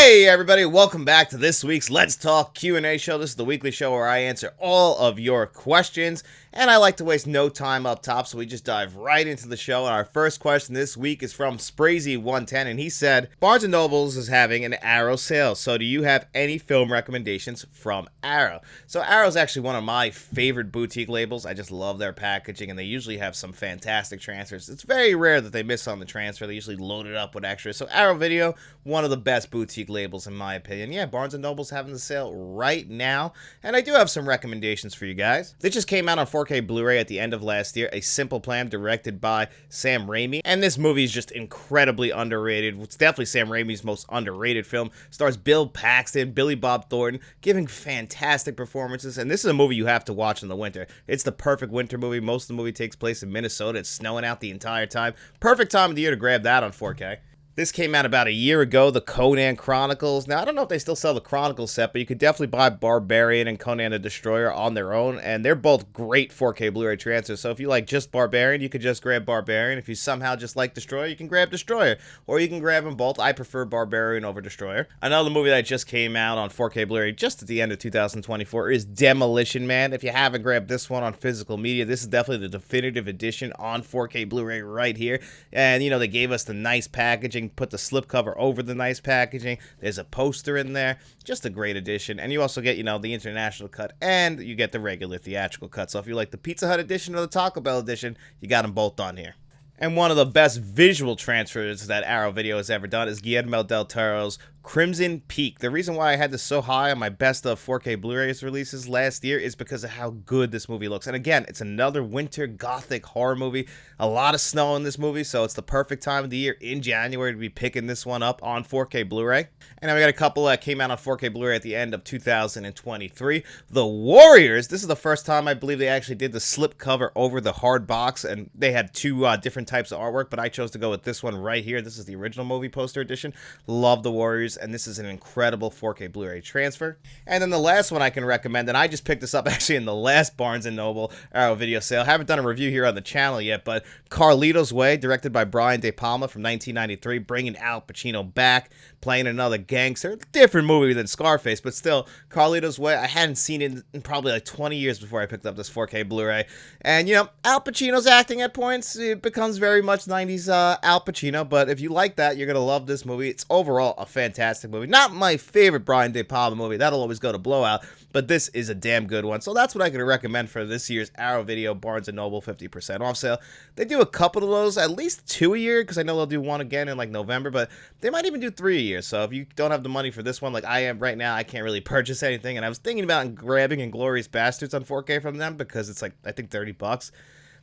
Hey everybody, welcome back to this week's Let's Talk Q&A show. This is the weekly show where I answer all of your questions, and I like to waste no time up top, so we just dive right into the show. And our first question this week is from Sprazy110, and he said, Barnes & Nobles is having an Arrow sale, so do you have any film recommendations from Arrow? So Arrow is actually one of my favorite boutique labels. I just love their packaging, and they usually have some fantastic transfers. It's very rare that they miss on the transfer. They usually load it up with extras. So Arrow Video, one of the best boutique labels in my opinion. Yeah, Barnes & Noble's having the sale right now, and I do have some recommendations for you guys. They just came out on 4K Blu-ray at the end of last year, A Simple Plan, directed by Sam Raimi, and this movie is just incredibly underrated. It's definitely Sam Raimi's most underrated film. Stars Bill Paxton, Billy Bob Thornton, giving fantastic performances, and this is a movie you have to watch in the winter. It's the perfect winter movie. Most of the movie takes place in Minnesota. It's snowing out the entire time. Perfect time of the year to grab that on 4K. This came out about a year ago, the Conan Chronicles. Now, I don't know if they still sell the Chronicles set, but you could definitely buy Barbarian and Conan the Destroyer on their own, and they're both great 4K Blu-ray transfers. So if you like just Barbarian, you could just grab Barbarian. If you somehow just like Destroyer, you can grab Destroyer, or you can grab them both. I prefer Barbarian over Destroyer. Another movie that just came out on 4K Blu-ray just at the end of 2024 is Demolition Man. If you haven't grabbed this one on physical media, this is definitely the definitive edition on 4K Blu-ray right here. And, you know, they gave us the nice packaging, put the slipcover over the nice packaging. There's a poster in there. Just a great edition. And you also get, you know, the international cut, and you get the regular theatrical cut. So if you like the Pizza Hut edition or the Taco Bell edition, you got them both on here. And one of the best visual transfers that Arrow Video has ever done is Guillermo del Toro's Crimson Peak. The reason why I had this so high on my best of 4K Blu-rays releases last year is because of how good this movie looks. And again, it's another winter gothic horror movie. A lot of snow in this movie, so it's the perfect time of the year in January to be picking this one up on 4K Blu-ray. And then we got a couple that came out on 4K Blu-ray at the end of 2023. The Warriors. This is the first time I believe they actually did the slipcover over the hard box, and they had two different types of artwork, but I chose to go with this one right here. This is the original movie poster edition. Love The Warriors, and this is an incredible 4K Blu-ray transfer. And then the last one I can recommend, and I just picked this up actually in the last Barnes & Noble Arrow Video sale. Haven't done a review here on the channel yet, but Carlito's Way, directed by Brian De Palma from 1993, bringing Al Pacino back, playing another gangster. Different movie than Scarface, but still, Carlito's Way. I hadn't seen it in probably like 20 years before I picked up this 4K Blu-ray. And, you know, Al Pacino's acting at points, it becomes very much 90s Al Pacino, but if you like that, you're going to love this movie. It's overall a fantastic movie. Not my favorite Brian De Palma movie. That'll always go to Blowout, but this is a damn good one. So that's what I can recommend for this year's Arrow Video Barnes & Noble 50% off sale. They do a couple of those, at least 2 a year, because I know they'll do one again in like November, but they might even do 3 a year. So if you don't have the money for this one, like I am right now, I can't really purchase anything, and I was thinking about grabbing Inglourious Bastards on 4K from them because it's like, I think $30.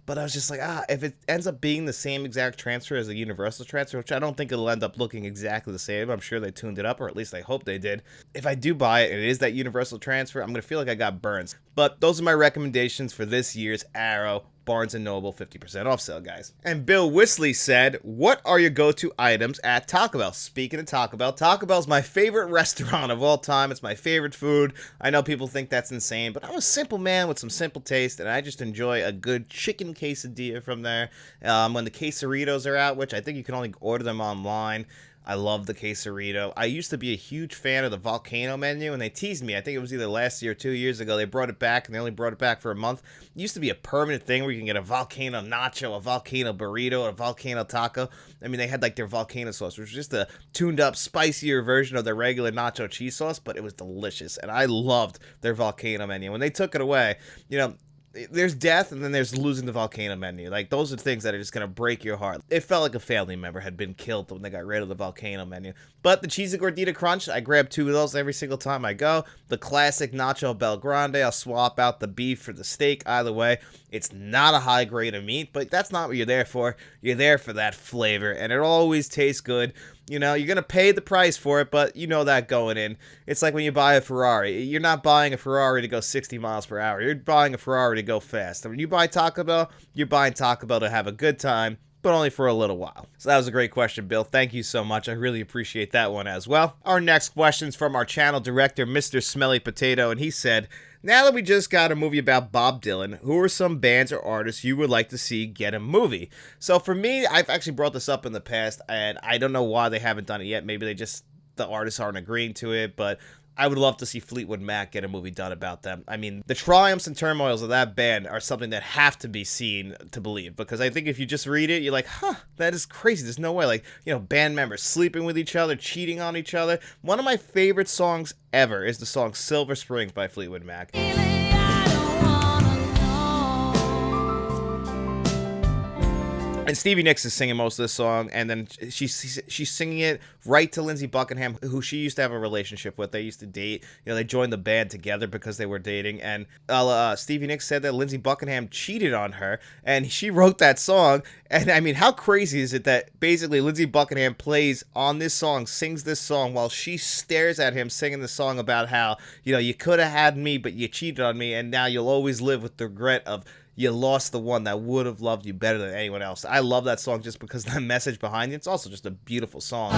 But I was just like, if it ends up being the same exact transfer as the Universal transfer, which I don't think it'll end up looking exactly the same. I'm sure they tuned it up, or at least I hope they did. If I do buy it and it is that Universal transfer, I'm going to feel like I got burns. But those are my recommendations for this year's Arrow Barnes & Noble 50% off sale, guys. And Bill Wisley said, what are your go-to items at Taco Bell? Speaking of Taco Bell's my favorite restaurant of all time. It's my favorite food. I know people think that's insane, but I'm a simple man with some simple taste, and I just enjoy a good chicken quesadilla from there. When the quesaritos are out, which I think you can only order them online, I love the quesarito. I used to be a huge fan of the volcano menu, and they teased me. I think it was either last year or 2 years ago. They brought it back, and they only brought it back for a month. It used to be a permanent thing where you can get a volcano nacho, a volcano burrito, a volcano taco. I mean, they had like their volcano sauce, which was just a tuned-up, spicier version of their regular nacho cheese sauce, but it was delicious, and I loved their volcano menu. When they took it away, you know, there's death, and then there's losing the volcano menu. Like, those are things that are just going to break your heart. It felt like a family member had been killed when they got rid of the volcano menu. But the Cheesy Gordita Crunch, I grab 2 of those every single time I go. The classic Nacho Bel Grande, I'll swap out the beef for the steak. Either way, it's not a high grade of meat, but that's not what you're there for. You're there for that flavor, and it always tastes good. You know, you're going to pay the price for it, but you know that going in. It's like when you buy a Ferrari. You're not buying a Ferrari to go 60 miles per hour. You're buying a Ferrari to go fast. And when you buy Taco Bell, you're buying Taco Bell to have a good time, but only for a little while. So that was a great question, Bill. Thank you so much. I really appreciate that one as well. Our next question's from our channel director, Mr. Smelly Potato, and he said, now that we just got a movie about Bob Dylan, who are some bands or artists you would like to see get a movie? So for me, I've actually brought this up in the past, and I don't know why they haven't done it yet. Maybe they just the artists aren't agreeing to it, but I would love to see Fleetwood Mac get a movie done about them. I mean, the triumphs and turmoils of that band are something that have to be seen to believe, because I think if you just read it, you're like, huh, that is crazy. There's no way. Like, you know, band members sleeping with each other, cheating on each other. One of my favorite songs ever is the song Silver Springs by Fleetwood Mac. And Stevie Nicks is singing most of this song, and then she's singing it right to Lindsey Buckingham, who she used to have a relationship with. They used to date. You know, they joined the band together because they were dating. And Stevie Nicks said that Lindsey Buckingham cheated on her, and she wrote that song. And I mean, how crazy is it that basically Lindsey Buckingham plays on this song, sings this song, while she stares at him singing the song about how, you know, you could have had me, but you cheated on me, and now you'll always live with the regret of you lost the one that would have loved you better than anyone else. I love that song just because the message behind it. It's also just a beautiful song.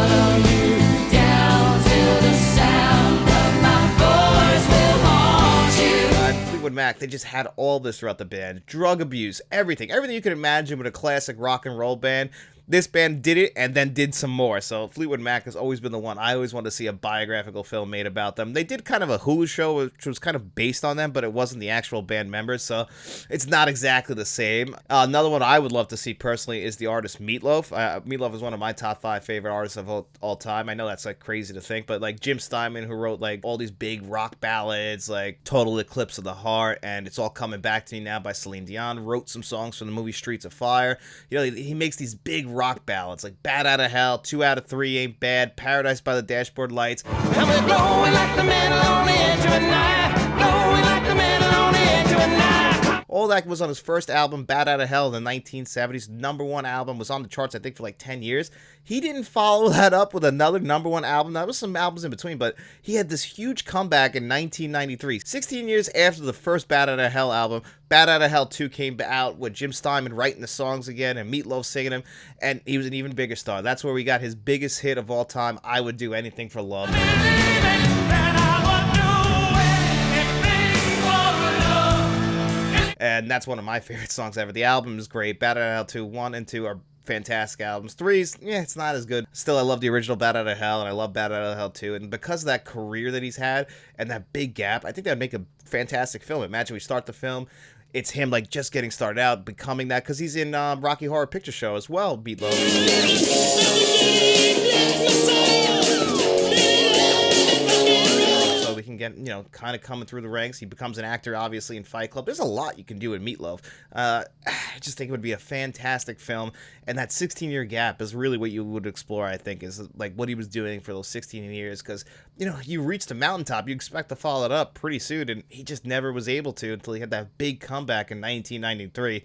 Fleetwood Mac, they just had all this throughout the band. Drug abuse, everything you could imagine with a classic rock and roll band. This band did it and then did some more. So Fleetwood Mac has always been the one I always wanted to see a biographical film made about them. They did kind of a Hulu show which was kind of based on them, but it wasn't the actual band members, so it's not exactly the same. Another one I would love to see personally is the artist Meatloaf. Meatloaf is one of my top 5 favorite artists of all time. I know that's like crazy to think, but like Jim Steinman, who wrote like all these big rock ballads like Total Eclipse of the Heart and It's All Coming Back to Me Now by Celine Dion, wrote some songs from the movie Streets of Fire. You know, he makes these big rock ballads like Bad Out of Hell, 2 Out of 3 Ain't Bad, Paradise by the Dashboard Lights. I'm glowing like the man on the edge of a knife, glowing like the man on the edge of a knife. All that was on his first album, Bad Out of Hell, in the 1970s. #1 album, was on the charts, I think, for like 10 years. He didn't follow that up with another #1 album. There was some albums in between, but he had this huge comeback in 1993. 16 years after the first Bad Out of Hell album, Bad Out of Hell 2 came out with Jim Steinman writing the songs again and Meatloaf singing them, and he was an even bigger star. That's where we got his biggest hit of all time, I Would Do Anything for Love. And that's one of my favorite songs ever. The album is great. Bad Out of Hell 2, 1 and 2 are fantastic albums. 3's, yeah, it's not as good. Still, I love the original Bad Out of Hell, and I love Bad Out of Hell 2. And because of that career that he's had and that big gap, I think that would make a fantastic film. Imagine we start the film, it's him like just getting started out, becoming that, because he's in Rocky Horror Picture Show as well, Meatloaf. We can get, you know, kind of coming through the ranks. He becomes an actor, obviously, in Fight Club. There's a lot you can do in Meatloaf. I just think it would be a fantastic film, and that 16-year gap is really what you would explore, I think, is like what he was doing for those 16 years, because, you know, you reach the mountaintop, you expect to follow it up pretty soon, and he just never was able to until he had that big comeback in 1993.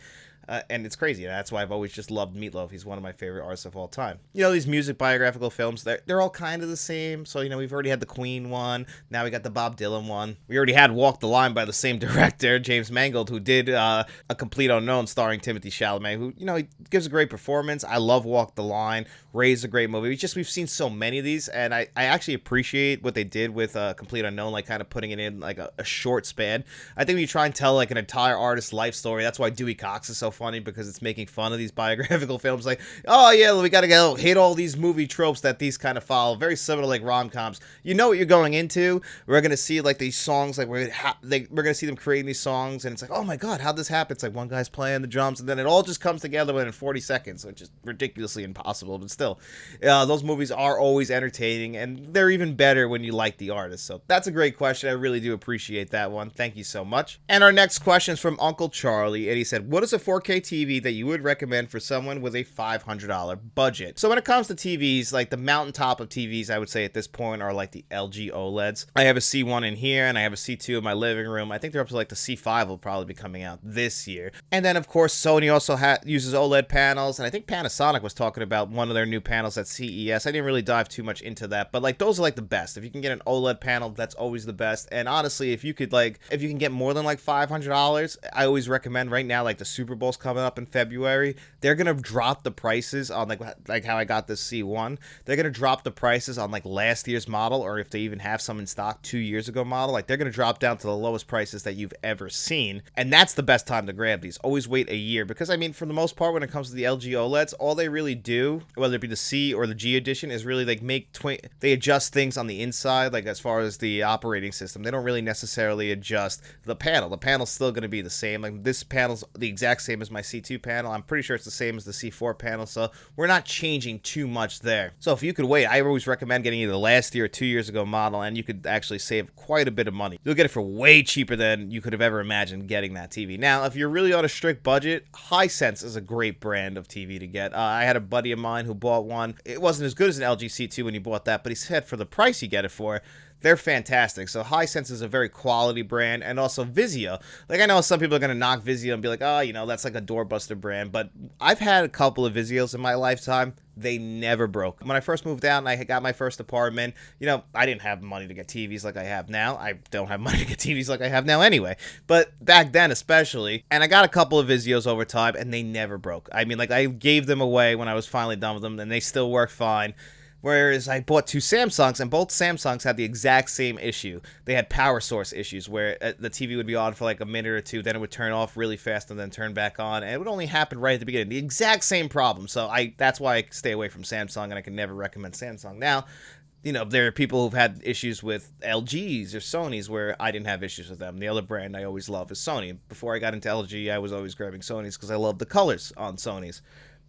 And it's crazy. That's why I've always just loved Meatloaf. He's one of my favorite artists of all time. You know, these music biographical films, they're all kind of the same. So, you know, we've already had the Queen one. Now we got the Bob Dylan one. We already had Walk the Line by the same director, James Mangold, who did A Complete Unknown starring Timothée Chalamet, who, you know, he gives a great performance. I love Walk the Line. Ray's a great movie. It's just we've seen so many of these, and I actually appreciate what they did with Complete Unknown, like kind of putting it in like a short span. I think when you try and tell like an entire artist's life story, that's why Dewey Cox is so funny, because it's making fun of these biographical films. Like, oh yeah, we gotta go hit all these movie tropes that these kind of follow. Very similar to like rom-coms. You know what you're going into. We're gonna see like these songs, like we're gonna see them creating these songs, and it's like, oh my god, how'd this happen? It's like one guy's playing the drums, and then it all just comes together within 40 seconds, which is ridiculously impossible. But still, those movies are always entertaining, and they're even better when you like the artist. So that's a great question. I really do appreciate that one. Thank you so much. And our next question is from Uncle Charlie, and he said, what is a 4K TV that you would recommend for someone with a $500 budget? So when it comes to TVs, like the mountaintop of TVs, I would say at this point are like the LG OLEDs. I have a C1 in here, and I have a C2 in my living room. I think they're up to like the C5 will probably be coming out this year. And then of course Sony also uses OLED panels, and I think Panasonic was talking about one of their new panels at CES. I didn't really dive too much into that, but like those are like the best. If you can get an OLED panel, that's always the best. And honestly, if you can get more than like $500, I always recommend right now like the Super Bowl Bowl's coming up in February. They're gonna drop the prices on like how I got this C1. They're gonna drop the prices on like last year's model, or if they even have some in stock 2 years ago model. Like they're gonna drop down to the lowest prices that you've ever seen, and that's the best time to grab these. Always wait a year, because I mean, for the most part, when it comes to the LG OLEDs, all they really do, whether it be the C or the G edition, is really like they adjust things on the inside, like as far as the operating system. They don't really necessarily adjust the panel. The panel's still going to be the same. Like this panel's the exact same as my C2 panel. I'm pretty sure it's the same as the C4 panel, so we're not changing too much there. So if you could wait, I always recommend getting either last year or 2 years ago model, and you could actually save quite a bit of money. You'll get it for way cheaper than you could have ever imagined getting that TV. Now, if you're really on a strict budget, Hisense is a great brand of TV to get. I had a buddy of mine who bought one. It wasn't as good as an LG C2 when he bought that, but he said for the price you get it for, they're fantastic. So Hisense is a very quality brand, and also Vizio. Like, I know some people are going to knock Vizio and be like, oh, you know, that's like a doorbuster brand, but I've had a couple of Vizios in my lifetime. They never broke. When I first moved out and I got my first apartment, you know, I didn't have money to get TVs like I have now. I don't have money to get TVs like I have now anyway. But back then especially, and I got a couple of Vizios over time, and they never broke. I mean, like, I gave them away when I was finally done with them, and they still work fine. Whereas I bought two Samsungs, and both Samsungs had the exact same issue. They had power source issues where the TV would be on for like a minute or two, then it would turn off really fast and then turn back on, and it would only happen right at the beginning. The exact same problem. So that's why I stay away from Samsung, and I can never recommend Samsung. Now, you know, there are people who've had issues with LGs or Sonys where I didn't have issues with them. The other brand I always love is Sony. Before I got into LG, I was always grabbing Sonys because I love the colors on Sonys.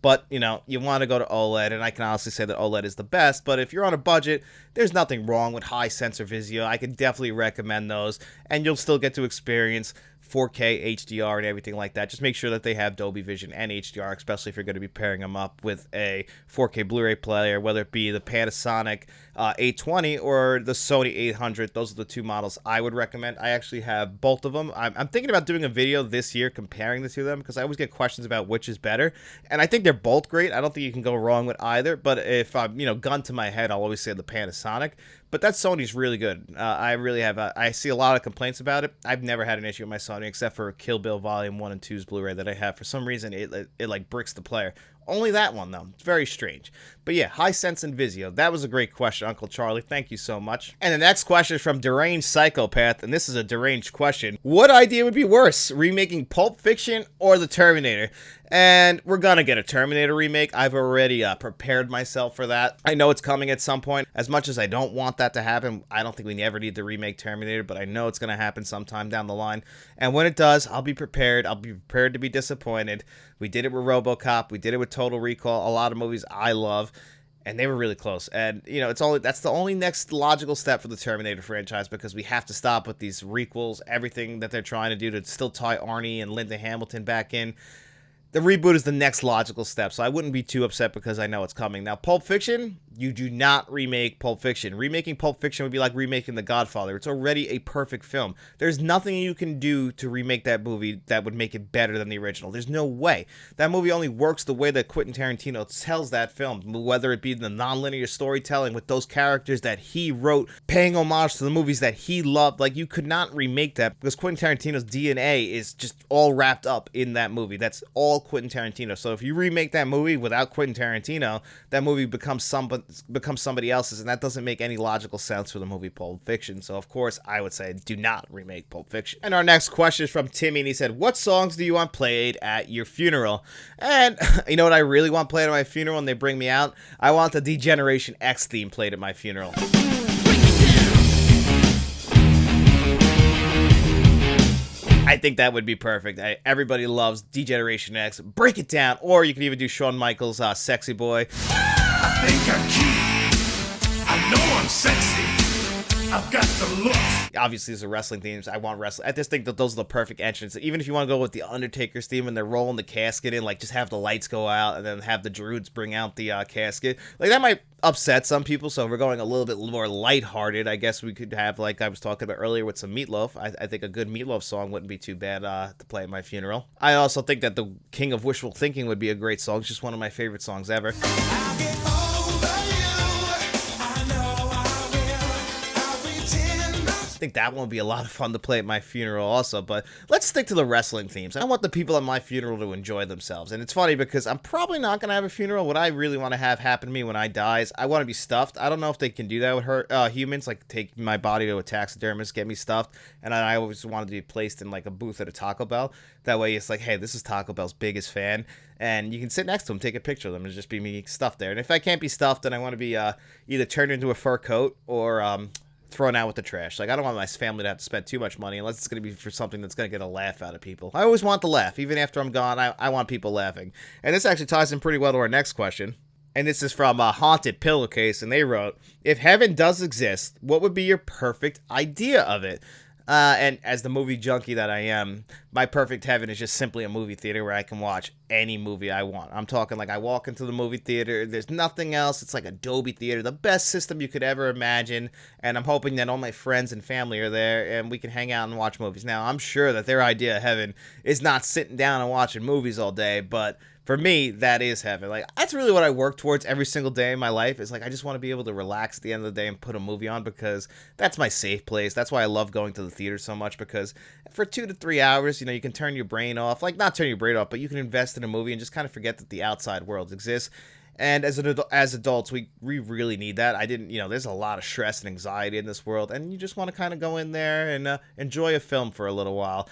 But, you know, you want to go to OLED, and I can honestly say that OLED is the best. But if you're on a budget, there's nothing wrong with Hisense or Vizio. I can definitely recommend those, and you'll still get to experience 4K HDR and everything like that. Just make sure that they have Dolby Vision and HDR, especially if you're going to be pairing them up with a 4K Blu-ray player, whether it be the Panasonic 820 or the Sony 800. Those are the two models I would recommend. I actually have both of them. I'm thinking about doing a video this year comparing the two of them, because I always get questions about which is better, and I think they're both great. I don't think you can go wrong with either, but if I'm, you know, gun to my head, I'll always say the Panasonic. But that Sony's really good. I really have. I see a lot of complaints about it. I've never had an issue with my Sony, except for Kill Bill Volume 1 and 2's Blu-ray that I have. For some reason, it like bricks the player. Only that one, though. It's very strange. But yeah, Hisense and Vizio. That was a great question, Uncle Charlie. Thank you so much. And the next question is from Deranged Psychopath, and this is a deranged question. What idea would be worse, remaking Pulp Fiction or The Terminator? And we're gonna get a Terminator remake. I've already prepared myself for that. I know it's coming at some point. As much as I don't want that to happen, I don't think we ever need to remake Terminator, but I know it's gonna happen sometime down the line. And when it does, I'll be prepared. I'll be prepared to be disappointed. We did it with RoboCop. We did it with Total Recall. A lot of movies I love, and they were really close. And, you know, that's the only next logical step for the Terminator franchise, because we have to stop with these requels, everything that they're trying to do to still tie Arnie and Linda Hamilton back in. The reboot is the next logical step, so I wouldn't be too upset because I know it's coming. Now, Pulp Fiction, you do not remake Pulp Fiction. Remaking Pulp Fiction would be like remaking The Godfather. It's already a perfect film. There's nothing you can do to remake that movie that would make it better than the original. There's no way. That movie only works the way that Quentin Tarantino tells that film, whether it be the nonlinear storytelling with those characters that he wrote, paying homage to the movies that he loved. Like, you could not remake that because Quentin Tarantino's DNA is just all wrapped up in that movie. That's all Quentin Tarantino. So if you remake that movie without Quentin Tarantino, that movie becomes somebody else's, and that doesn't make any logical sense for the movie Pulp Fiction. So of course I would say do not remake Pulp Fiction. And our next question is from Timmy, and he said, what songs do you want played at your funeral? And you know what I really want played at my funeral when they bring me out? I want the Degeneration X theme played at my funeral. I think that would be perfect. Everybody loves Degeneration X. Break it down. Or you could even do Shawn Michaels' Sexy Boy. I think I'm cute. I know I'm sexy. I've got the look. Obviously, these are wrestling themes. I want wrestling. I just think that those are the perfect entrance. Even if you want to go with the Undertaker's theme when they're rolling the casket in, like just have the lights go out and then have the Druids bring out the casket. Like that might upset some people, so we're going a little bit more lighthearted. I guess we could have, like I was talking about earlier, with some Meatloaf. I think a good Meatloaf song wouldn't be too bad to play at my funeral. I also think that the King of Wishful Thinking would be a great song. It's just one of my favorite songs ever. think that one would be a lot of fun to play at my funeral also. But let's stick to the wrestling themes. I want the people at my funeral to enjoy themselves. And it's funny because I'm probably not going to have a funeral. What I really want to have happen to me when I die is I want to be stuffed. I don't know if they can do that with humans, like take my body to a taxidermist, get me stuffed. And I always wanted to be placed in like a booth at a Taco Bell. That way it's like, hey, this is Taco Bell's biggest fan. And you can sit next to them, take a picture of them, and just be me stuffed there. And if I can't be stuffed, then I want to be either turned into a fur coat or thrown out with the trash. Like, I don't want my family to have to spend too much money unless it's going to be for something that's going to get a laugh out of people. I always want the laugh. Even after I'm gone, I want people laughing. And this actually ties in pretty well to our next question. And this is from Haunted Pillowcase, and they wrote, if heaven does exist, what would be your perfect idea of it? And as the movie junkie that I am, my perfect heaven is just simply a movie theater where I can watch any movie I want. I'm talking like I walk into the movie theater, there's nothing else. It's like a Dolby Theater, the best system you could ever imagine. And I'm hoping that all my friends and family are there and we can hang out and watch movies. Now, I'm sure that their idea of heaven is not sitting down and watching movies all day, but for me, that is heaven. Like, that's really what I work towards every single day in my life. Is like, I just want to be able to relax at the end of the day and put a movie on because that's my safe place. That's why I love going to the theater so much, because for 2 to 3 hours, you can turn your brain off. Like, not turn your brain off, but you can invest in a movie and just kind of forget that the outside world exists. And as adults, we really need that. There's a lot of stress and anxiety in this world, and you just want to kind of go in there and enjoy a film for a little while.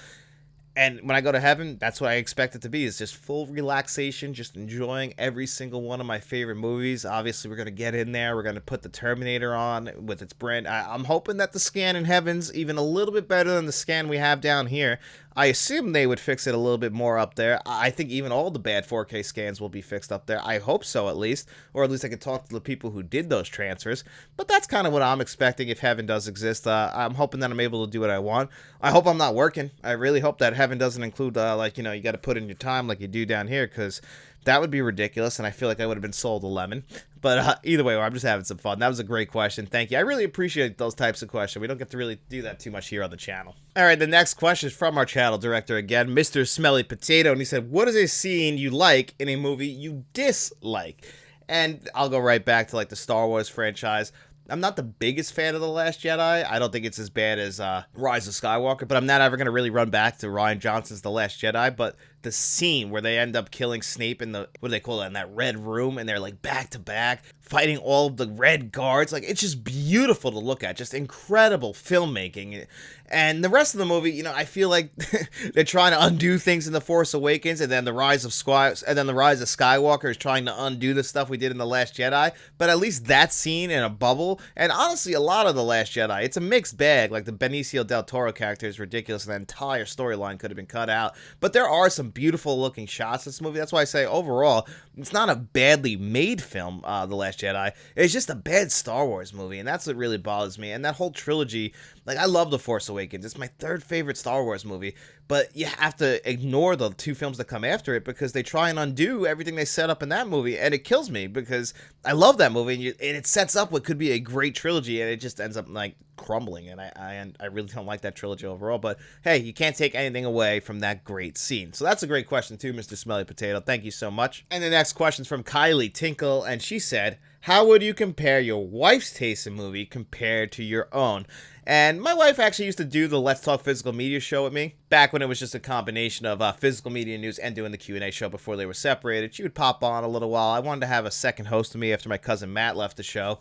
And when I go to heaven, that's what I expect it to be, is just full relaxation, just enjoying every single one of my favorite movies. Obviously, we're going to get in there. We're going to put the Terminator on with its brand. I'm hoping that the scan in heaven's even a little bit better than the scan we have down here. I assume they would fix it a little bit more up there. I think even all the bad 4K scans will be fixed up there. I hope so, at least. Or at least I could talk to the people who did those transfers. But that's kind of what I'm expecting if heaven does exist. I'm hoping that I'm able to do what I want. I hope I'm not working. I really hope that heaven doesn't include, you got to put in your time like you do down here, because that would be ridiculous, and I feel like I would have been sold a lemon. But either way, I'm just having some fun. That was a great question. Thank you. I really appreciate those types of questions. We don't get to really do that too much here on the channel. All right, the next question is from our channel director again, Mr. Smelly Potato, and he said, what is a scene you like in a movie you dislike? And I'll go right back to like the Star Wars franchise. I'm not the biggest fan of The Last Jedi. I don't think it's as bad as Rise of Skywalker, but I'm not ever going to really run back to Rian Johnson's The Last Jedi. But the scene where they end up killing Snape in the, what do they call it, in that red room, and they're like back to back fighting all of the red guards, like, it's just beautiful to look at, just incredible filmmaking. And the rest of the movie, I feel like they're trying to undo things in The Force Awakens, and then the Rise of Skywalker is trying to undo the stuff we did in The Last Jedi. But at least that scene in a bubble, and honestly, a lot of The Last Jedi, it's a mixed bag. Like, the Benicio del Toro character is ridiculous, and the entire storyline could have been cut out. But there are some beautiful looking shots in this movie. That's why I say overall, it's not a badly made film, The Last Jedi. It's just a bad Star Wars movie, and that's what really bothers me. And that whole trilogy, like, I love The Force Awakens. It's my third favorite Star Wars movie, but you have to ignore the 2 films that come after it because they try and undo everything they set up in that movie, and it kills me because I love that movie, and it sets up what could be a great trilogy, and it just ends up like crumbling, and I really don't like that trilogy overall. But hey, you can't take anything away from that great scene. So that's a great question too, Mr. Smelly Potato. Thank you so much. And the next question is from Kylie Tinkle, and she said, how would you compare your wife's taste in movie compared to your own? And my wife actually used to do the Let's Talk Physical Media show with me, back when it was just a combination of physical media news and doing the Q&A show before they were separated. She would pop on a little while. I wanted to have a second host with me after my cousin Matt left the show.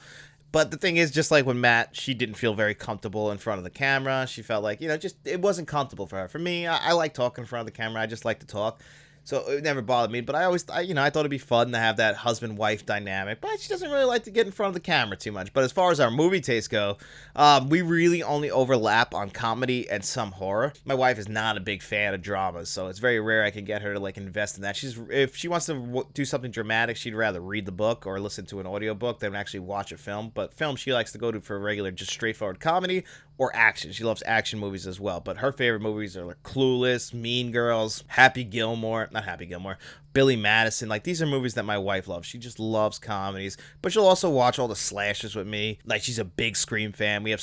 But the thing is, just like with Matt, she didn't feel very comfortable in front of the camera. She felt like, it wasn't comfortable for her. For me, I like talking in front of the camera. I just like to talk. So it never bothered me, but I thought it'd be fun to have that husband-wife dynamic, but she doesn't really like to get in front of the camera too much. But as far as our movie tastes go, we really only overlap on comedy and some horror. My wife is not a big fan of dramas, so it's very rare I can get her to, like, invest in that. If she wants to do something dramatic, she'd rather read the book or listen to an audiobook than actually watch a film. But film, she likes to go to for regular, just straightforward comedy or action. She loves action movies as well, but her favorite movies are like Clueless, Mean Girls, not Happy Gilmore, Billy Madison. Like, these are movies that my wife loves. She just loves comedies, but she'll also watch all the slashers with me. Like, she's a big Scream fan. We have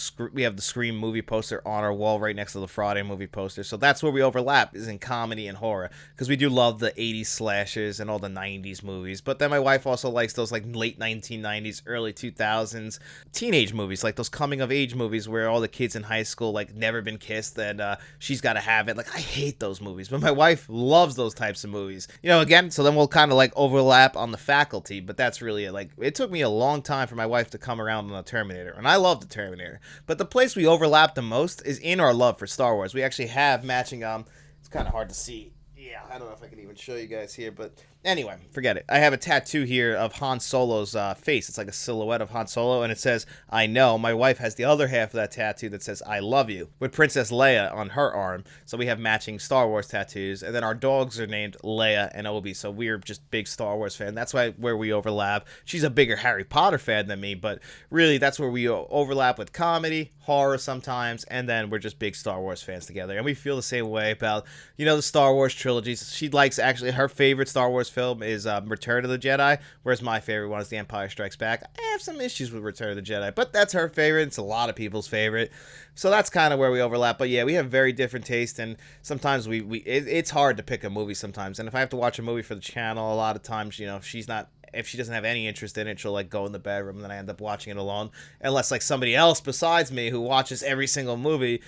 the Scream movie poster on our wall right next to the Friday movie poster. So that's where we overlap, is in comedy and horror, because we do love the 80s slashers and all the 90s movies. But then my wife also likes those like late 1990s, early 2000s teenage movies, like those coming of age movies where all the kids kids in high school, like Never Been Kissed, and She's Gotta Have It. Like, I hate those movies, but my wife loves those types of movies. You know, again, so then we'll kind of like overlap on the faculty, but that's really like, it took me a long time for my wife to come around on the Terminator, and I love the Terminator. But the place we overlap the most is in our love for Star Wars. We actually have matching, it's kind of hard to see. Yeah, I don't know if I can even show you guys here, but anyway, forget it. I have a tattoo here of Han Solo's face. It's like a silhouette of Han Solo, and it says, I know. My wife has the other half of that tattoo that says, I love you, with Princess Leia on her arm. So we have matching Star Wars tattoos, and then our dogs are named Leia and Obi, so we're just big Star Wars fans. That's where we overlap. She's a bigger Harry Potter fan than me, but really that's where we overlap with comedy, horror sometimes, and then we're just big Star Wars fans together. And we feel the same way about, you know, the Star Wars trilogies. She likes, actually, her favorite Star Wars film is Return of the Jedi, whereas my favorite one is The Empire Strikes Back. I have some issues with Return of the Jedi, but that's her favorite. It's a lot of people's favorite. So that's kind of where we overlap. But yeah, we have very different taste, and sometimes it's hard to pick a movie sometimes. And if I have to watch a movie for the channel, a lot of times, you know, if she doesn't have any interest in it, she'll like go in the bedroom, and then I end up watching it alone. Unless like somebody else besides me who watches every single movie,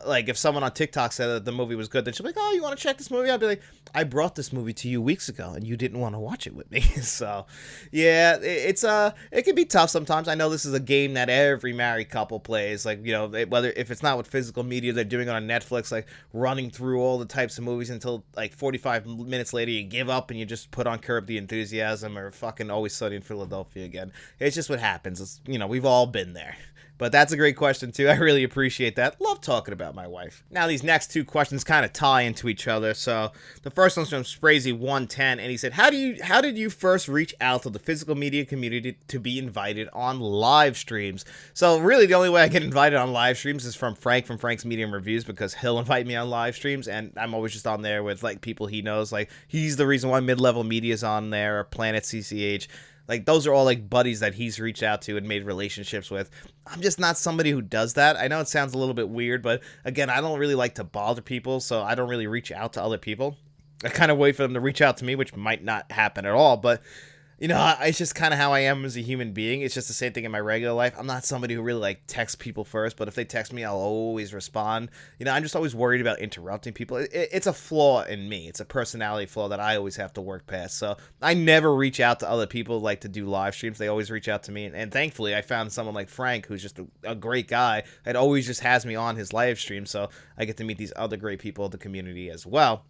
like if someone on TikTok said that the movie was good, then she'll be like, oh, you want to check this movie? I'll be like, I brought this movie to you weeks ago, and you didn't want to watch it with me. So yeah, it can be tough sometimes. I know this is a game that every married couple plays. Like, you know, whether if it's not with physical media, they're doing it on Netflix, like running through all the types of movies until like 45 minutes later you give up and you just put on Curb the Enthusiasm or fucking Always Sunny in Philadelphia again. It's just what happens. It's, you know, we've all been there. But that's a great question too. I really appreciate that. Love talking about my wife. Now these next two questions kind of tie into each other. So the first one's from Sprazy110, and he said, How did you first reach out to the physical media community to be invited on live streams? So really the only way I get invited on live streams is from Frank's Medium Reviews, because he'll invite me on live streams, and I'm always just on there with like people he knows. Like, he's the reason why Mid-Level Media's on there, or Planet CCH. Like, those are all, like, buddies that he's reached out to and made relationships with. I'm just not somebody who does that. I know it sounds a little bit weird, but, again, I don't really like to bother people, so I don't really reach out to other people. I kind of wait for them to reach out to me, which might not happen at all, but, you know, it's just kind of how I am as a human being. It's just the same thing in my regular life. I'm not somebody who really, like, texts people first, but if they text me, I'll always respond. You know, I'm just always worried about interrupting people. It's a flaw in me. It's a personality flaw that I always have to work past. So I never reach out to other people like to do live streams. They always reach out to me. And thankfully, I found someone like Frank, who's just a great guy, that always just has me on his live stream. So I get to meet these other great people of the community as well.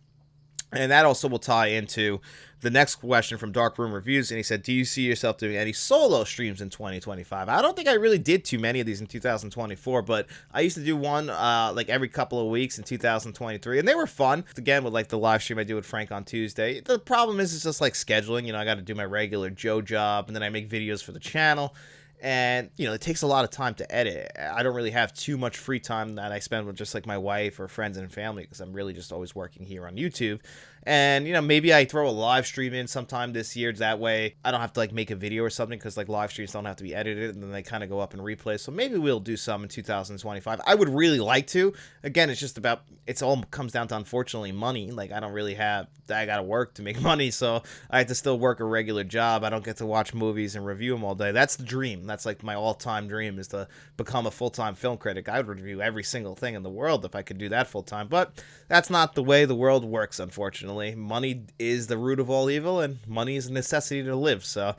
And that also will tie into the next question from Dark Room Reviews, and he said, do you see yourself doing any solo streams in 2025? I don't think I really did too many of these in 2024, but I used to do one like every couple of weeks in 2023, and they were fun. Again, with like the live stream I do with Frank on Tuesday. The problem is it's just like scheduling. You know, I got to do my regular Joe job, and then I make videos for the channel. And, you know, it takes a lot of time to edit. I don't really have too much free time that I spend with just like my wife or friends and family, because I'm really just always working here on YouTube. And, you know, maybe I throw a live stream in sometime this year. That way I don't have to like make a video or something, because like live streams don't have to be edited and then they kind of go up and replay. So maybe we'll do some in 2025. I would really like to. Again, it's just about, it's all comes down to, unfortunately, money. Like, I don't really have, I got to work to make money. So I have to still work a regular job. I don't get to watch movies and review them all day. That's the dream. That's like my all-time dream, is to become a full-time film critic. I would review every single thing in the world if I could do that full-time, but that's not the way the world works, unfortunately. Money is the root of all evil, and money is a necessity to live, so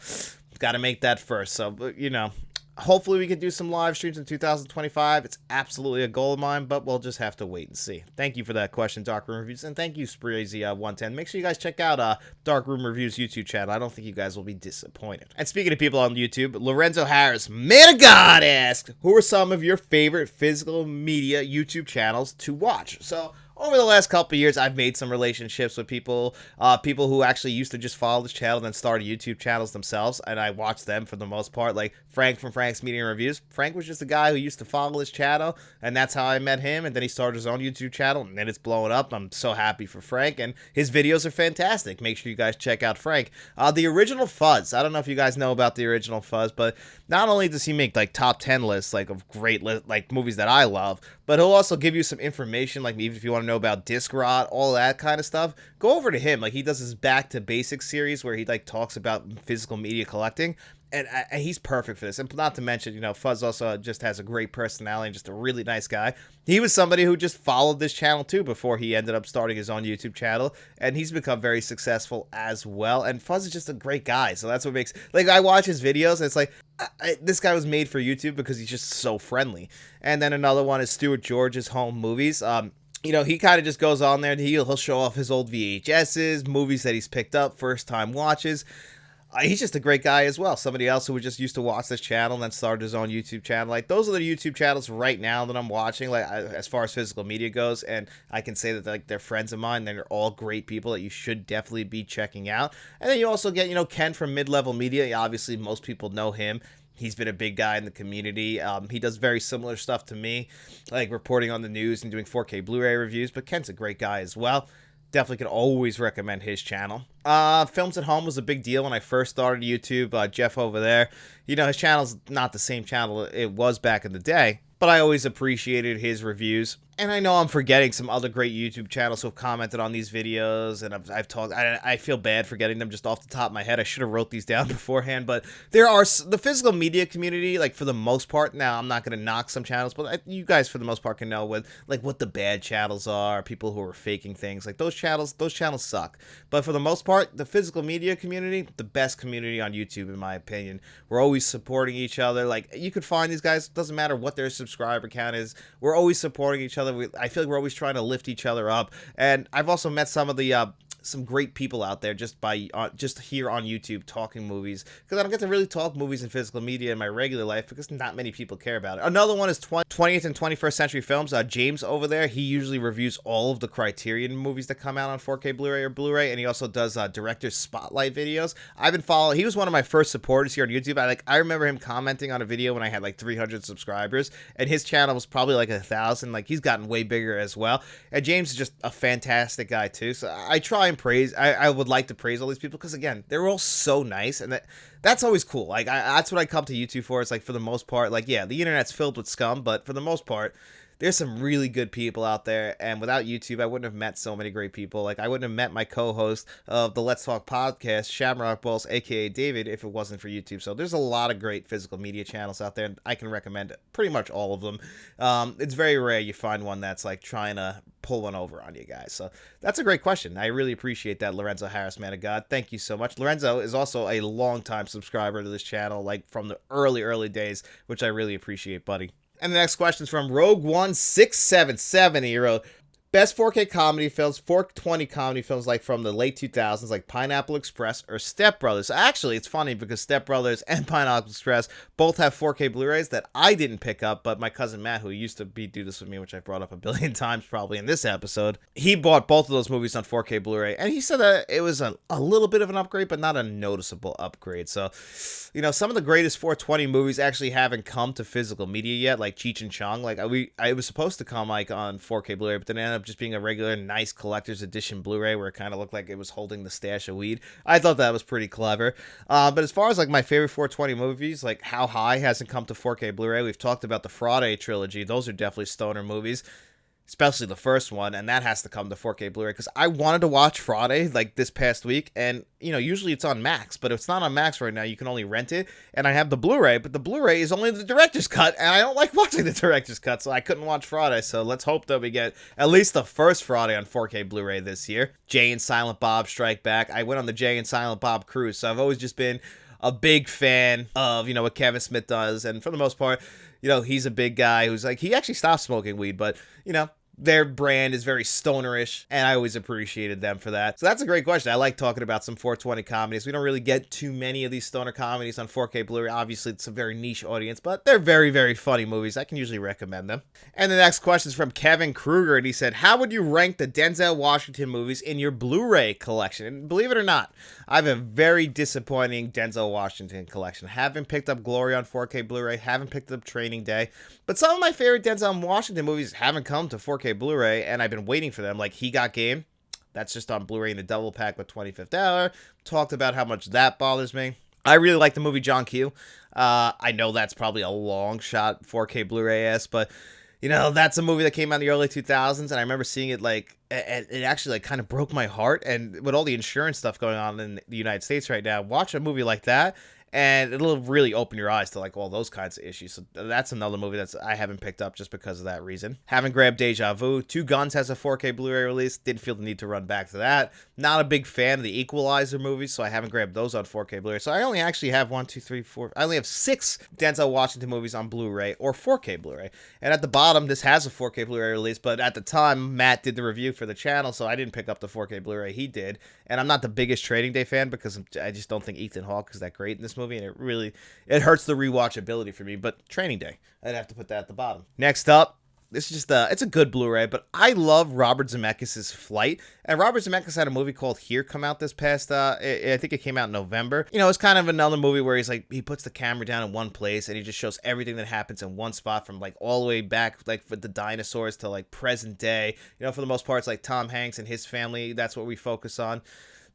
got to make that first. So, you know, hopefully we can do some live streams in 2025. It's absolutely a goal of mine, but we'll just have to wait and see. Thank you for that question, Dark Room Reviews, and thank you, Sprazy110. Make sure you guys check out Dark Room Reviews YouTube channel. I don't think you guys will be disappointed. And speaking of people on YouTube, Lorenzo Harris, man of God, asked, who are some of your favorite physical media YouTube channels to watch? So, over the last couple of years, I've made some relationships with people who actually used to just follow this channel and then started YouTube channels themselves, and I watch them for the most part. Like Frank from Frank's Medium Reviews. Frank was just a guy who used to follow this channel, and that's how I met him, and then he started his own YouTube channel, and then it's blowing up. I'm so happy for Frank, and his videos are fantastic. Make sure you guys check out Frank. The Original Fuzz. I don't know if you guys know about The Original Fuzz, but not only does he make like top 10 lists like of great like movies that I love, but he'll also give you some information, like even if you want to know about disc rot, all that kind of stuff, go over to him. Like, he does his Back to Basics series where he like talks about physical media collecting. And he's perfect for this. And not to mention, Fuzz also just has a great personality and just a really nice guy. He was somebody who just followed this channel too before he ended up starting his own YouTube channel, and he's become very successful as well. And Fuzz is just a great guy, so that's what makes, like, I watch his videos and it's like, this guy was made for YouTube because he's just so friendly. And then another one is Stuart George's Home Movies. He kind of just goes on there and he'll show off his old VHSs, movies that he's picked up, first time watches. He's just a great guy as well. Somebody else who just used to watch this channel and then started his own YouTube channel. Like, those are the YouTube channels right now that I'm watching, like, as far as physical media goes. And I can say that, like, they're friends of mine. They're all great people that you should definitely be checking out. And then you also get, Ken from Mid-Level Media. Obviously, most people know him. He's been a big guy in the community. He does very similar stuff to me, like reporting on the news and doing 4K Blu-ray reviews. But Ken's a great guy as well. Definitely can always recommend his channel. Films at Home was a big deal when I first started YouTube. Jeff over there, his channel's not the same channel it was back in the day, but I always appreciated his reviews. And I know I'm forgetting some other great YouTube channels who have commented on these videos, and I've talked. I feel bad forgetting them just off the top of my head. I should have wrote these down beforehand, but there are the physical media community, like, for the most part. Now, I'm not going to knock some channels, but you guys, for the most part, can know what the bad channels are, people who are faking things. Like, those channels suck. But for the most part, the physical media community, the best community on YouTube, in my opinion. We're always supporting each other. Like, you could find these guys, doesn't matter what their subscriber count is. We're always supporting each other. I feel like we're always trying to lift each other up. And I've also met some of the some great people out there just here on YouTube talking movies, because I don't get to really talk movies and physical media in my regular life because not many people care about it. Another one is 20th and 21st Century Films. James over there, he usually reviews all of the Criterion movies that come out on 4K Blu-ray or Blu-ray, and he also does director's spotlight videos. I've been following. He was one of my first supporters here on YouTube. I remember him commenting on a video when I had like 300 subscribers, and his channel was probably like 1,000. Like, he's gotten way bigger as well. And James is just a fantastic guy too. So I try and praise. I would like to praise all these people because, again, they're all so nice, and that's always cool. Like, that's what I come to YouTube for. It's like, for the most part, like, yeah, the internet's filled with scum, but for the most part, there's some really good people out there, and without YouTube, I wouldn't have met so many great people. Like, I wouldn't have met my co-host of the Let's Talk podcast, Shamrock Balls, aka David, if it wasn't for YouTube. So there's a lot of great physical media channels out there, and I can recommend pretty much all of them. It's very rare you find one that's like trying to pull one over on you guys. So that's a great question. I really appreciate that, Lorenzo Harris, man of God. Thank you so much. Lorenzo is also a longtime subscriber to this channel, like from the early days, which I really appreciate, buddy. And the next question is from Rogue1677. He wrote, best 4K comedy films, 420 comedy films, like from the late 2000s, like Pineapple Express or Step Brothers. Actually, it's funny because Step Brothers and Pineapple Express both have 4K Blu-rays that I didn't pick up, but my cousin Matt, who used to do this with me, which I brought up a billion times probably in this episode, he bought both of those movies on 4K Blu-ray, and he said that it was a little bit of an upgrade, but not a noticeable upgrade. So, some of the greatest 420 movies actually haven't come to physical media yet, like Cheech and Chong. Like, I was supposed to come like on 4K Blu-ray, but then it ended up just being a regular nice collector's edition Blu-ray where it kind of looked like it was holding the stash of weed. I thought that was pretty clever. But as far as like my favorite 420 movies, like How High hasn't come to 4K Blu-ray. We've talked about the Friday trilogy. Those are definitely stoner movies, especially the first one, and that has to come to 4K Blu-ray because I wanted to watch Friday like this past week, and usually it's on Max, but if it's not on Max right now, you can only rent it, and I have the Blu-ray, but the Blu-ray is only the director's cut, and I don't like watching the director's cut, so I couldn't watch Friday. So let's hope that we get at least the first Friday on 4K Blu-ray this year. Jay and Silent Bob Strike Back. I went on the Jay and Silent Bob cruise, so I've always just been a big fan of what Kevin Smith does, and for the most part, he's a big guy who's like, he actually stopped smoking weed, but their brand is very stonerish, and I always appreciated them for that. So that's a great question. I like talking about some 420 comedies. We don't really get too many of these stoner comedies on 4K Blu-ray. Obviously, it's a very niche audience, but they're very, very funny movies. I can usually recommend them. And the next question is from Kevin Kruger, and he said, how would you rank the Denzel Washington movies in your Blu-ray collection? And believe it or not, I have a very disappointing Denzel Washington collection. Haven't picked up Glory on 4K Blu-ray, haven't picked up Training Day, but some of my favorite Denzel Washington movies haven't come to 4K Blu-ray, and I've been waiting for them, like He Got Game. That's just on Blu-ray in the double pack with 25th Hour. Talked about how much that bothers me. I really like the movie John Q. I know that's probably a long shot 4K Blu-ray-esque, but that's a movie that came out in the early 2000s, and I remember seeing it it actually kind of broke my heart. And with all the insurance stuff going on in the United States right now, watch a movie like that and it'll really open your eyes to like all those kinds of issues. So that's another movie that's I haven't picked up just because of that reason. Haven't grabbed Deja Vu. Two Guns has a 4K Blu-ray release. Didn't feel the need to run back to that. Not a big fan of the Equalizer movies, so I haven't grabbed those on 4K Blu-ray. So I only actually have 1, 2, 3, 4. I only have 6 Denzel Washington movies on Blu-ray or 4K Blu-ray. And at the bottom, this has a 4K Blu-ray release, but at the time, Matt did the review for the channel, so I didn't pick up the 4K Blu-ray. He did. And I'm not the biggest Trading Day fan because I just don't think Ethan Hawke is that great in this movie, and it hurts the rewatchability for me. But Training Day, I'd have to put that at the bottom. Next up, this is just it's a good Blu-ray, but I love Robert Zemeckis' Flight. And Robert Zemeckis had a movie called Here come out this past, I think it came out in November. You know, it's kind of another movie where he puts the camera down in one place and he just shows everything that happens in one spot from like all the way back, like for the dinosaurs to like present day. You know, for the most part, it's like Tom Hanks and his family. That's what we focus on.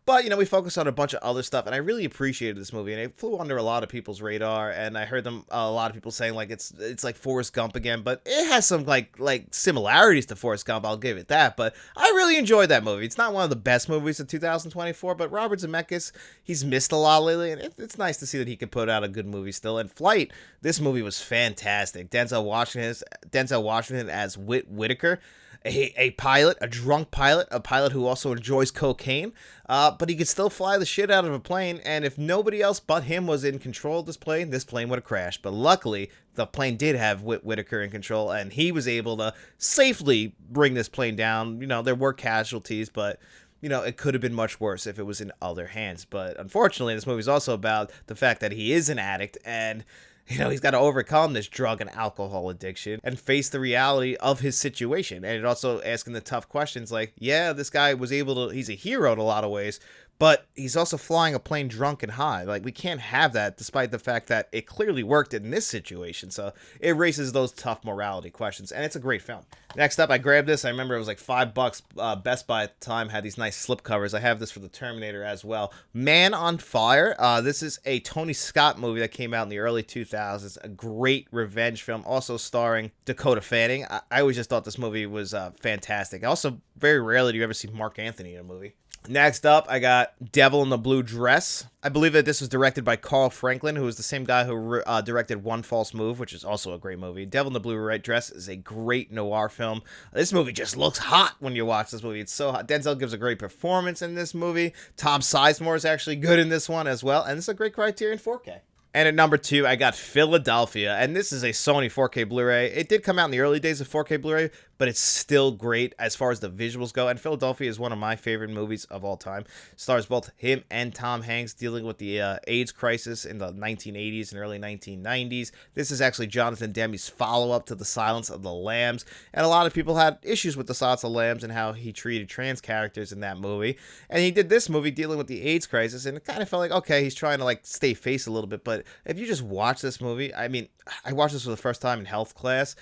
But, you know, we focus on a bunch of other stuff, and I really appreciated this movie, and it flew under a lot of people's radar, and I heard a lot of people saying, like, it's like Forrest Gump again, but it has some, like similarities to Forrest Gump, I'll give it that, but I really enjoyed that movie. It's not one of the best movies of 2024, but Robert Zemeckis, he's missed a lot lately, and it's nice to see that he can put out a good movie still, and Flight, this movie was fantastic. Denzel Washington as Whitaker, a pilot, a drunk pilot, a pilot who also enjoys cocaine, but he could still fly the shit out of a plane, and if nobody else but him was in control of this plane would have crashed. But luckily, the plane did have Whitaker in control, and he was able to safely bring this plane down. You know, there were casualties, but you know, it could have been much worse if it was in other hands. But unfortunately, this movie is also about the fact that he is an addict, and you know, he's got to overcome this drug and alcohol addiction and face the reality of his situation. And it also asking the tough questions like, yeah, this guy was able to, he's a hero in a lot of ways, but he's also flying a plane drunk and high. Like, we can't have that despite the fact that it clearly worked in this situation. So it raises those tough morality questions, and it's a great film. Next up, I grabbed this. I remember it was like $5. Best Buy at the time had these nice slip covers. I have this for the Terminator as well. Man on Fire. This is a Tony Scott movie that came out in the early 2000s. A great revenge film, also starring Dakota Fanning. I always just thought this movie was fantastic. Also, very rarely do you ever see Mark Anthony in a movie. Next up, I got Devil in the Blue Dress. I believe that this was directed by Carl Franklin, who was the same guy who directed One False Move, which is also a great movie. Devil in the Blue Dress is a great noir film. This movie just looks hot when you watch this movie. It's so hot. Denzel gives a great performance in this movie. Tom Sizemore is actually good in this one as well, and it's a great Criterion 4K. And at number 2, I got Philadelphia, and this is a Sony 4K Blu-ray. It did come out in the early days of 4K Blu-ray, but it's still great as far as the visuals go, and Philadelphia is one of my favorite movies of all time. Stars both him and Tom Hanks dealing with the AIDS crisis in the 1980s and early 1990s. This is actually Jonathan Demme's follow-up to The Silence of the Lambs, and a lot of people had issues with The Silence of the Lambs and how he treated trans characters in that movie, and he did this movie dealing with the AIDS crisis, and it kind of felt like, okay, he's trying to like stay face a little bit, but if you just watch this movie, I mean, I watched this for the first time in health class,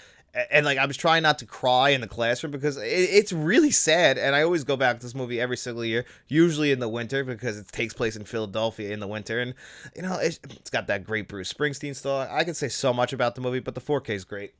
and like I was trying not to cry in the classroom because it's really sad, and I always go back to this movie every single year, usually in the winter because it takes place in Philadelphia in the winter, and you know, it's got that great Bruce Springsteen star. I could say so much about the movie, but the 4K is great.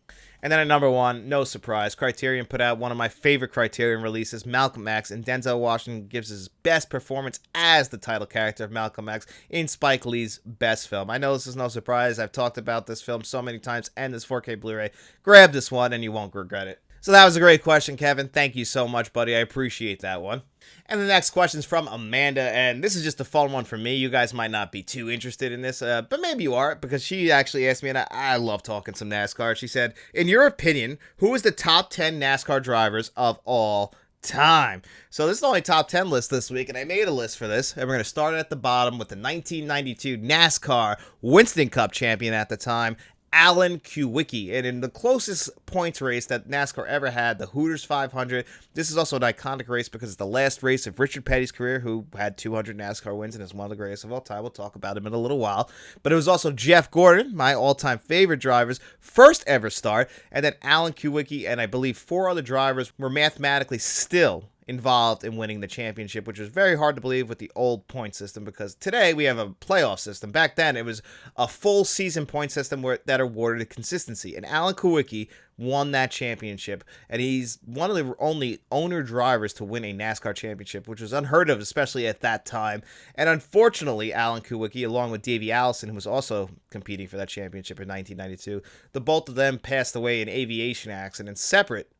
And then at number 1, no surprise, Criterion put out one of my favorite Criterion releases, Malcolm X, and Denzel Washington gives his best performance as the title character of Malcolm X in Spike Lee's best film. I know this is no surprise. I've talked about this film so many times and this 4K Blu-ray. Grab this one and you won't regret it. So that was a great question, Kevin. Thank you so much, buddy. I appreciate that one. And the next question is from Amanda, and this is just a fun one for me. You guys might not be too interested in this, but maybe you are, because she actually asked me, and I love talking some NASCAR. She said, in your opinion, who is the top 10 NASCAR drivers of all time? So this is the only top 10 list this week, and I made a list for this, and we're going to start at the bottom with the 1992 NASCAR Winston Cup champion at the time, Alan Kulwicki. And in the closest points race that NASCAR ever had, the Hooters 500, this is also an iconic race because it's the last race of Richard Petty's career, who had 200 NASCAR wins and is one of the greatest of all time. We'll talk about him in a little while. But it was also Jeff Gordon, my all-time favorite driver's first ever start, and then Alan Kulwicki and I believe 4 other drivers were mathematically still involved in winning the championship, which was very hard to believe with the old point system, because today we have a playoff system. Back then, it was a full season point system that awarded consistency. And Alan Kulwicki won that championship, and he's one of the only owner drivers to win a NASCAR championship, which was unheard of, especially at that time. And unfortunately, Alan Kulwicki, along with Davey Allison, who was also competing for that championship in 1992, the both of them passed away in aviation accidents, separate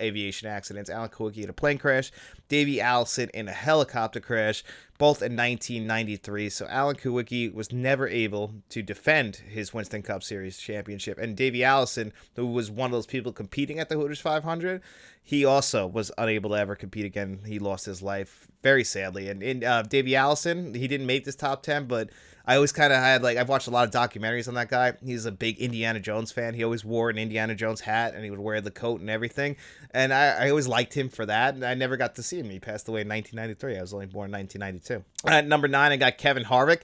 aviation accidents. Alan Kulwicki in a plane crash, Davey Allison in a helicopter crash, both in 1993. So Alan Kulwicki was never able to defend his Winston Cup Series championship. And Davey Allison, who was one of those people competing at the Hooters 500, he also was unable to ever compete again. He lost his life very sadly. And Davey Allison, he didn't make this top 10, but I always kind of had, like, I've watched a lot of documentaries on that guy. He's a big Indiana Jones fan. He always wore an Indiana Jones hat, and he would wear the coat and everything. And I always liked him for that, and I never got to see him. He passed away in 1993. I was only born in 1992. At number 9, I got Kevin Harvick.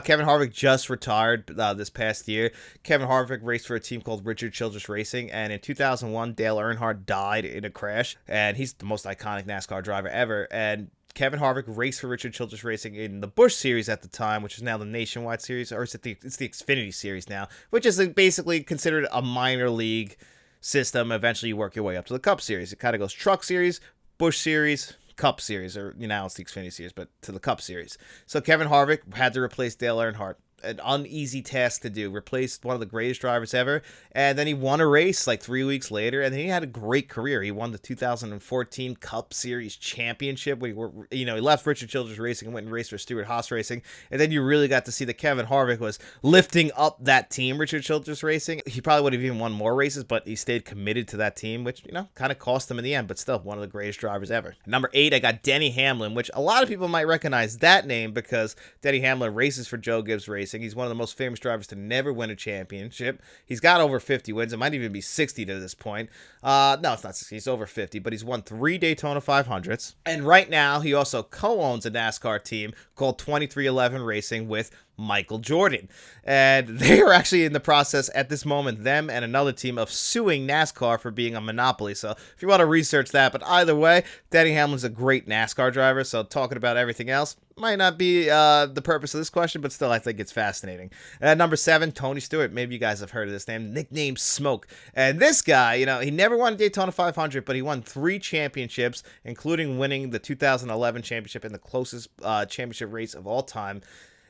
Kevin Harvick just retired this past year. Kevin Harvick raced for a team called Richard Childress Racing, and in 2001, Dale Earnhardt died in a crash, and he's the most iconic NASCAR driver ever. And Kevin Harvick raced for Richard Childress Racing in the Busch Series at the time, which is now the Nationwide Series, or it's the Xfinity Series now, which is basically considered a minor league system. Eventually, you work your way up to the Cup Series. It kind of goes Truck Series, Busch Series, Cup Series, or now it's the Xfinity Series, but to the Cup Series. So Kevin Harvick had to replace Dale Earnhardt. An uneasy task to do. Replaced one of the greatest drivers ever, and then he won a race like 3 weeks later, and then he had a great career. He won the 2014 Cup Series Championship. He left Richard Childress Racing and went and raced for Stewart-Haas Racing, and then you really got to see that Kevin Harvick was lifting up that team, Richard Childress Racing. He probably would have even won more races, but he stayed committed to that team, which, kind of cost him in the end, but still one of the greatest drivers ever. Number 8, I got Denny Hamlin, which a lot of people might recognize that name because Denny Hamlin races for Joe Gibbs Racing. He's one of the most famous drivers to never win a championship. He's got over 50 wins. It might even be 60 to this point. No, it's not 60. He's over 50, but he's won 3 Daytona 500s. And right now, he also co-owns a NASCAR team called 2311 Racing with Michael Jordan. And they are actually in the process at this moment, them and another team, of suing NASCAR for being a monopoly. So if you want to research that, but either way, Denny Hamlin's a great NASCAR driver. So talking about everything else might not be the purpose of this question, but still, I think it's fascinating. At number 7, Tony Stewart. Maybe you guys have heard of this name, nicknamed Smoke. And this guy, he never won a Daytona 500, but he won 3 championships, including winning the 2011 championship in the closest championship race of all time.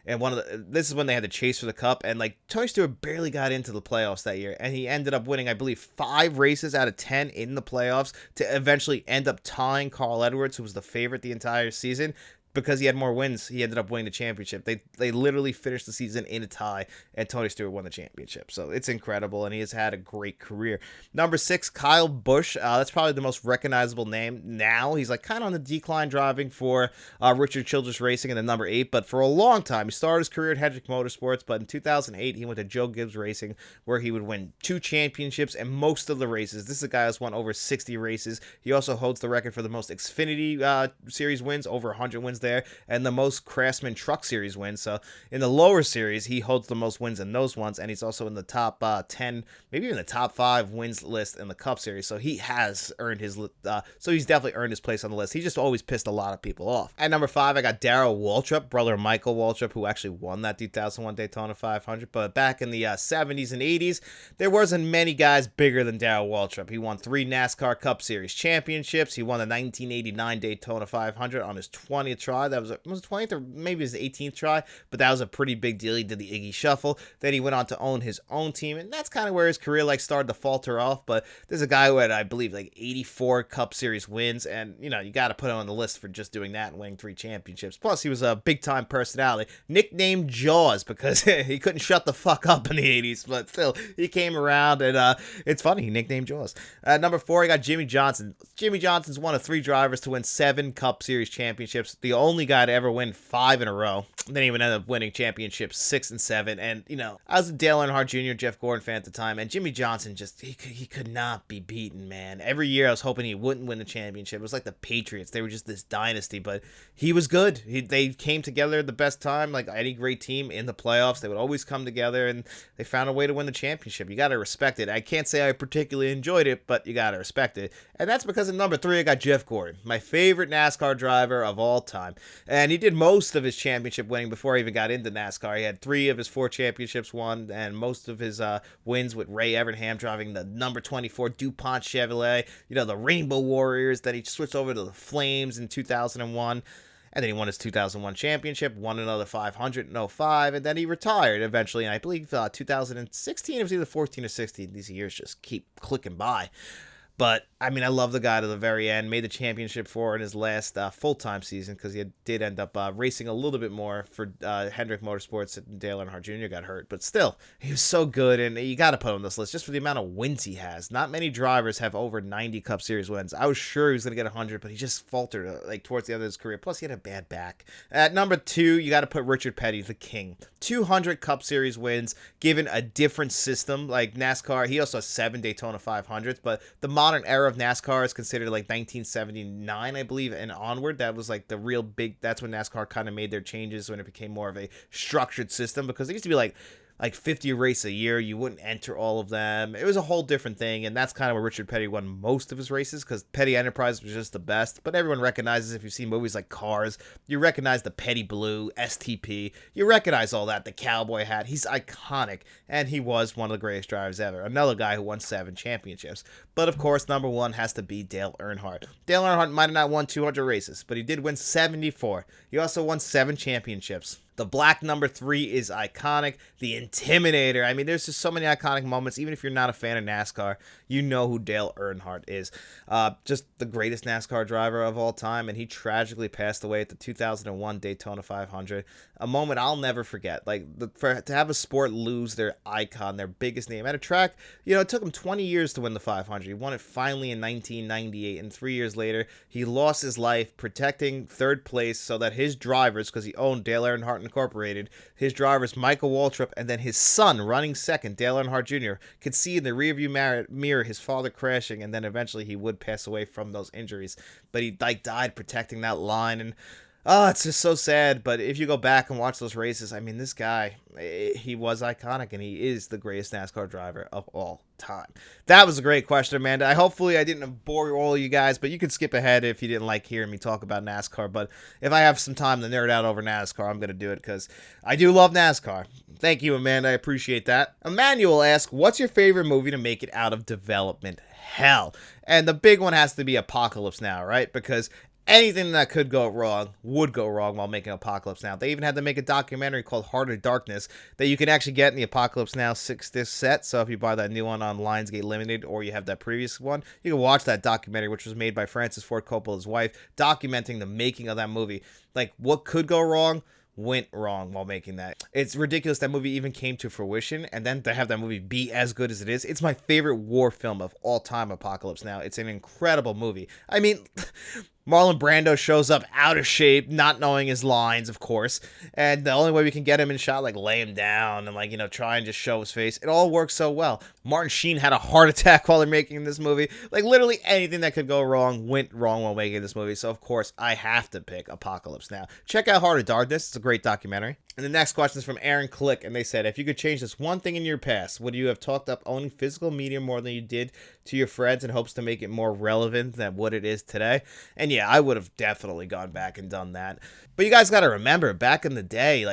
And this is when they had to chase for the cup, and Tony Stewart barely got into the playoffs that year, and he ended up winning, I believe, 5 races out of 10 in the playoffs to eventually end up tying Carl Edwards, who was the favorite the entire season. Because he had more wins, he ended up winning the championship. They literally finished the season in a tie, and Tony Stewart won the championship. So it's incredible, and he has had a great career. Number 6, Kyle Busch. That's probably the most recognizable name now. He's kind of on the decline, driving for Richard Childress Racing in the number 8. But for a long time, he started his career at Hendrick Motorsports. But in 2008, he went to Joe Gibbs Racing, where he would win 2 championships and most of the races. This is a guy who's won over 60 races. He also holds the record for the most Xfinity Series wins, over 100 wins there, and the most Craftsman Truck Series wins. So in the lower series, he holds the most wins in those ones, and he's also in the top 10, maybe even the top 5 wins list in the Cup Series. So he has earned his he's definitely earned his place on the list. He just always pissed a lot of people off. At number 5, I got Darrell Waltrip, brother Michael Waltrip, who actually won that 2001 Daytona 500. But back in the 70s and 80s, there wasn't many guys bigger than Darrell Waltrip. He won 3 NASCAR Cup Series championships. He won the 1989 Daytona 500 on his 20th try. Was it 20th or maybe his 18th try, but that was a pretty big deal. He did the Iggy Shuffle. Then he went on to own his own team, and that's kind of where his career started to falter off. But there's a guy who had, I believe, 84 Cup Series wins, and you got to put him on the list for just doing that and winning 3 championships. Plus, he was a big time personality, nicknamed Jaws, because he couldn't shut the fuck up in the 80s. But still, he came around, and it's funny, he nicknamed Jaws. Number 4, I got Jimmy Johnson. Jimmy Johnson's one of 3 drivers to win 7 Cup Series championships. The only guy to ever win 5 in a row. Then he would end up winning championships 6 and 7. And, I was a Dale Earnhardt Jr., Jeff Gordon fan at the time, and Jimmy Johnson he could not be beaten, man. Every year I was hoping he wouldn't win the championship. It was like the Patriots. They were just this dynasty, but he was good. They came together at the best time, like any great team in the playoffs. They would always come together, and they found a way to win the championship. You got to respect it. I can't say I particularly enjoyed it, but you got to respect it. And that's because at number 3, I got Jeff Gordon, my favorite NASCAR driver of all time. And he did most of his championship winning before he even got into NASCAR. He had 3 of his 4 championships won, and most of his wins with Ray Evernham driving the number 24 DuPont Chevrolet, the Rainbow Warriors. Then he switched over to the Flames in 2001. And then he won his 2001 championship, won another 500 in 05, and then he retired eventually. And I believe 2016, it was either 14 or 16. These years just keep clicking by. But, I love the guy to the very end. Made the championship for in his last full-time season because he did end up racing a little bit more for Hendrick Motorsports. Dale Earnhardt Jr. got hurt. But still, he was so good, and you got to put him on this list just for the amount of wins he has. Not many drivers have over 90 Cup Series wins. I was sure he was going to get 100, but he just faltered towards the end of his career. Plus, he had a bad back. At number 2, you got to put Richard Petty, the king. 200 Cup Series wins, given a different system like NASCAR. He also has 7 Daytona 500s, but the modern era of NASCAR is considered 1979, I believe, and onward. That was the real big, that's when NASCAR kind of made their changes, when it became more of a structured system, because it used to be like 50 races a year. You wouldn't enter all of them. It was a whole different thing, and that's kind of where Richard Petty won most of his races, because Petty Enterprise was just the best. But everyone recognizes, if you've seen movies like Cars, you recognize the Petty Blue, STP. You recognize all that, the cowboy hat. He's iconic, and he was one of the greatest drivers ever. Another guy who won 7 championships. But of course, number 1 has to be Dale Earnhardt. Dale Earnhardt might have not won 200 races, but he did win 74. He also won 7 championships. The black number 3 is iconic. The Intimidator. There's just so many iconic moments. Even if you're not a fan of NASCAR, you know who Dale Earnhardt is. Just the greatest NASCAR driver of all time, and he tragically passed away at the 2001 Daytona 500. A moment I'll never forget. To have a sport lose their icon, their biggest name at a track, it took him 20 years to win the 500. He won it finally in 1998, and 3 years later, he lost his life protecting 3rd place so that his drivers, because he owned Dale Earnhardt Incorporated, his drivers Michael Waltrip and then his son running second, Dale Earnhardt Jr., could see in the rearview mirror his father crashing, and then eventually he would pass away from those injuries. But he died protecting that line, and it's just so sad. But if you go back and watch those races, this guy, he was iconic, and he is the greatest NASCAR driver of all time. That was a great question, Amanda. Hopefully I didn't bore all you guys, but you could skip ahead if you didn't like hearing me talk about NASCAR. But if I have some time to nerd out over NASCAR, I'm going to do it because I do love NASCAR. Thank you, Amanda. I appreciate that. Emmanuel asks, what's your favorite movie to make it out of development hell? And the big one has to be Apocalypse Now, right? Because anything that could go wrong would go wrong while making Apocalypse Now. They even had to make a documentary called Heart of Darkness that you can actually get in the Apocalypse Now 6-disc set. So if you buy that new one on Lionsgate Limited, or you have that previous one, you can watch that documentary, which was made by Francis Ford Coppola's wife, documenting the making of that movie. What could go wrong went wrong while making that. It's ridiculous that movie even came to fruition, and then to have that movie be as good as it is. It's my favorite war film of all time, Apocalypse Now. It's an incredible movie. Marlon Brando shows up out of shape, not knowing his lines, of course, and the only way we can get him in shot, lay him down and try and just show his face. It all works so well. Martin Sheen had a heart attack while they're making this movie. Literally anything that could go wrong went wrong while making this movie. So of course I have to pick Apocalypse Now. Check out Heart of Darkness. It's a great documentary. And the next question is from Aaron Click, and they said, if you could change this one thing in your past, would you have talked up owning physical media more than you did to your friends in hopes to make it more relevant than what it is today? And yeah, I would have definitely gone back and done that. But you guys got to remember, back in the day,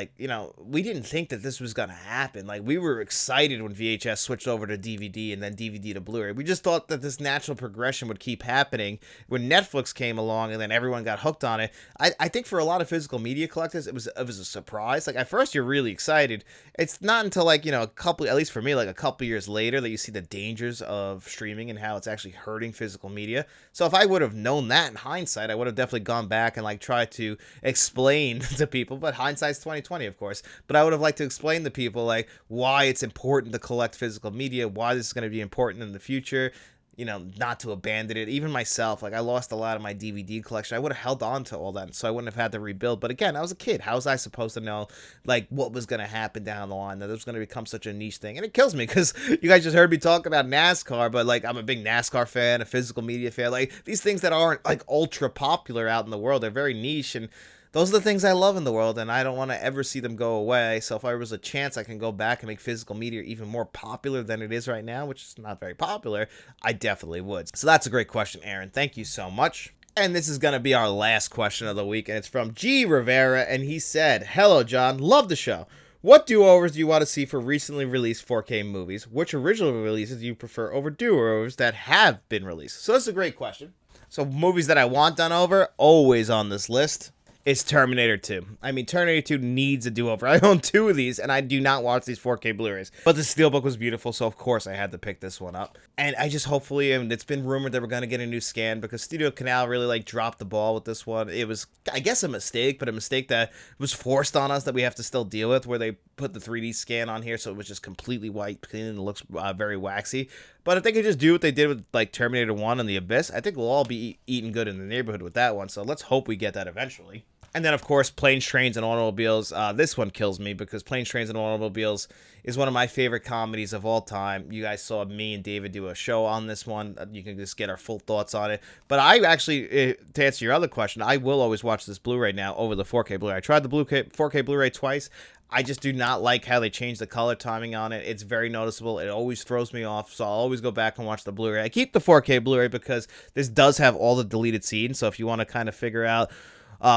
we didn't think that this was going to happen. We were excited when VHS switched over to DVD and then DVD to Blu-ray. We just thought that this natural progression would keep happening. When Netflix came along and then everyone got hooked on it, I think for a lot of physical media collectors, it was a surprise. At first you're really excited. It's not until a couple, at least for me, a couple years later that you see the dangers of streaming and how it's actually hurting physical media. So if I would have known that in hindsight, I would have definitely gone back and tried to explain to people, but hindsight's 2020, of course. But I would have liked to explain to people why it's important to collect physical media, why this is going to be important in the future. you know, not to abandon it. Even myself, like I lost a lot of my DVD collection. I would have held on to all that, so I wouldn't have had to rebuild. But again, I was a kid. How was I supposed to know like what was going to happen down the line, that it was going to become such a niche thing? And it kills me because you guys just heard me talk about NASCAR, but like I'm a big NASCAR fan, a physical media fan. Like these things that aren't like ultra popular out in the world, they're very niche, and those are the things I love in the world, and I don't want to ever see them go away. So if there was a chance I can go back and make physical media even more popular than it is right now, which is not very popular, I definitely would. So that's a great question, Aaron. Thank you so much. And this is going to be our last question of the week, and it's from G. Rivera, and he said, "Hello, John. Love the show. What do-overs do you want to see for recently released 4K movies? Which original releases do you prefer over do-overs that have been released?" So that's a great question. So movies that I want done over, always on this list, it's Terminator 2. I mean, Terminator 2 needs a do-over. I own 2 of these, and I do not watch these 4K Blu-rays. But the Steelbook was beautiful, so of course I had to pick this one up. And I just hopefully, and it's been rumored that we're going to get a new scan, because Studio Canal really, like, dropped the ball with this one. It was, I guess, a mistake, but a mistake that was forced on us that we have to still deal with, where they put the 3D scan on here, so it was just completely white, clean, and it looks very waxy. But if they could just do what they did with, like, Terminator 1 and The Abyss, I think we'll all be eating good in the neighborhood with that one. So let's hope we get that eventually. And then, of course, Planes, Trains, and Automobiles. This one kills me because Planes, Trains, and Automobiles is one of my favorite comedies of all time. You guys saw me and David do a show on this one. You can just get our full thoughts on it. But I actually, to answer your other question, I will always watch this Blu-ray now over the 4K Blu-ray. I tried the 4K Blu-ray twice. I just do not like how they changed the color timing on it. It's very noticeable. It always throws me off, so I'll always go back and watch the Blu-ray. I keep the 4K Blu-ray because this does have all the deleted scenes, so if you want to kind of figure out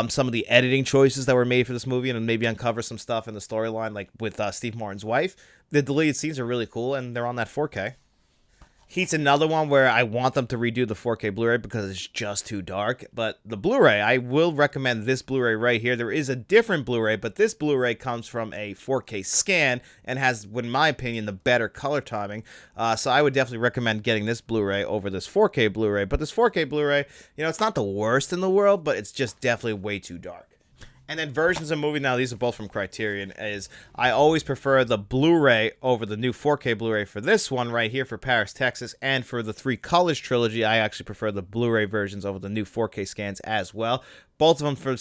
some of the editing choices that were made for this movie and maybe uncover some stuff in the storyline, like with Steve Martin's wife, the deleted scenes are really cool, and they're on that 4K. Heat's another one where I want them to redo the 4K Blu-ray because it's just too dark. But the Blu-ray, I will recommend this Blu-ray right here. There is a different Blu-ray, but this Blu-ray comes from a 4K scan and has, in my opinion, the better color timing. So I would definitely recommend getting this Blu-ray over this 4K Blu-ray. But this 4K Blu-ray, you know, it's not the worst in the world, but it's just definitely way too dark. And then versions of movie, now these are both from Criterion, is I always prefer the Blu-ray over the new 4K Blu-ray for this one right here for Paris, Texas, and for the Three Colors trilogy, I actually prefer the Blu-ray versions over the new 4K scans as well. Both of them for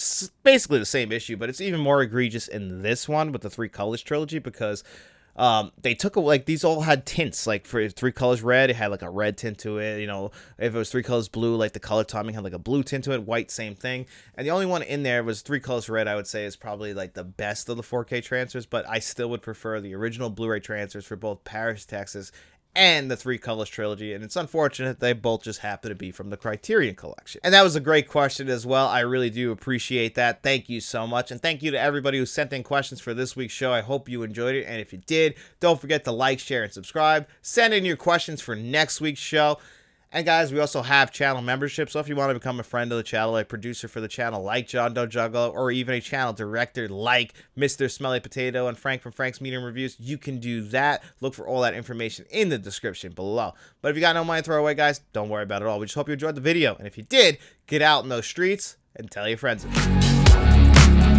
basically the same issue, but it's even more egregious in this one with the Three Colors trilogy because they took like these all had tints. Like for Three Colors Red, it had like a red tint to it. You know, if it was Three Colors Blue, like the color timing had like a blue tint to it. White, same thing. And the only one in there was Three Colors Red. I would say is probably like the best of the 4K transfers, but I still would prefer the original Blu-ray transfers for both Paris, Texas, and the Three Colors trilogy, and it's unfortunate they both just happen to be from the Criterion collection. And that was a great question as well. I really do appreciate that. Thank you so much, and thank you to everybody who sent in questions for this week's show. I hope you enjoyed it, and if you did, don't forget to like, share, and subscribe. Send in your questions for next week's show. And guys, we also have channel membership, so if you want to become a friend of the channel, a producer for the channel like John Don't Juggle, or even a channel director like Mr. Smelly Potato and Frank from Frank's Medium Reviews, you can do that. Look for all that information in the description below. But if you got no money to throw away, guys, don't worry about it at all. We just hope you enjoyed the video, and if you did, get out in those streets and tell your friends about it.